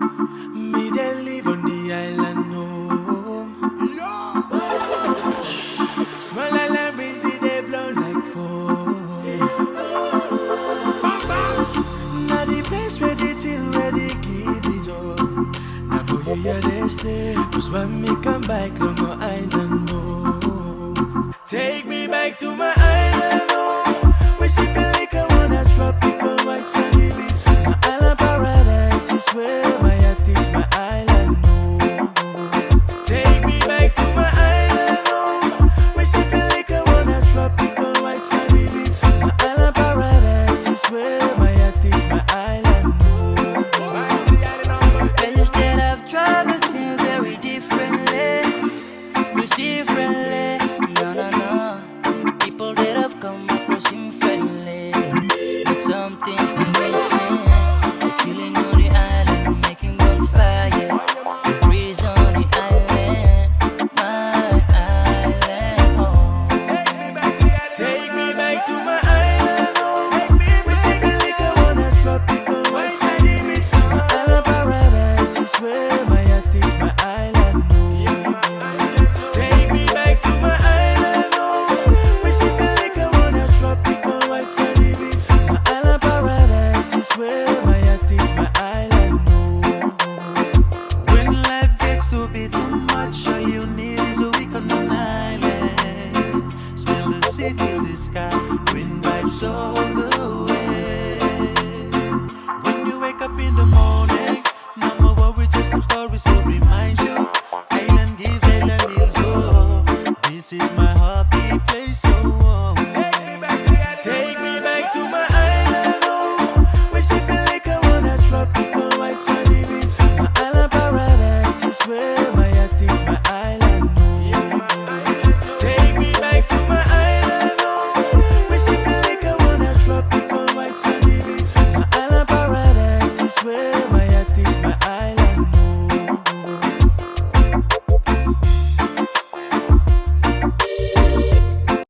Me they live on the island, no. Smell like lime breezy, they blow like foam. Now the place where they chill, where they give it all. Now for you, yeah, they stay. Cause when me come back, no more island, no. Take me back to my island, no. We sipping liquor on a tropical white sandy beach. My island paradise is where my heart is, my island, no. Take me back to my island, no. We sipping liquor on a tropical white sandy beach. My island paradise is where my heart is, my island, no. Places that I've traveled seem very differently, feels differently. No, no, no. People that have come across seem friendly, but some things just missing. The ceiling on the island making bonfire. The breeze on the island, my island home. Take me back to my island, no. We sipping liquor on a tropical white sandy beach. My island paradise is where my heart is, my island, no. Take me back to my island, no. We sipping liquor on a tropical white sandy beach. My island paradise is where my heart is, my island, no. When life gets to be too much, all you need is a week on an island. Smell the sea, feel the sky, green vibes all the way. When you wake up in the morning, no more worries, just some stories to remind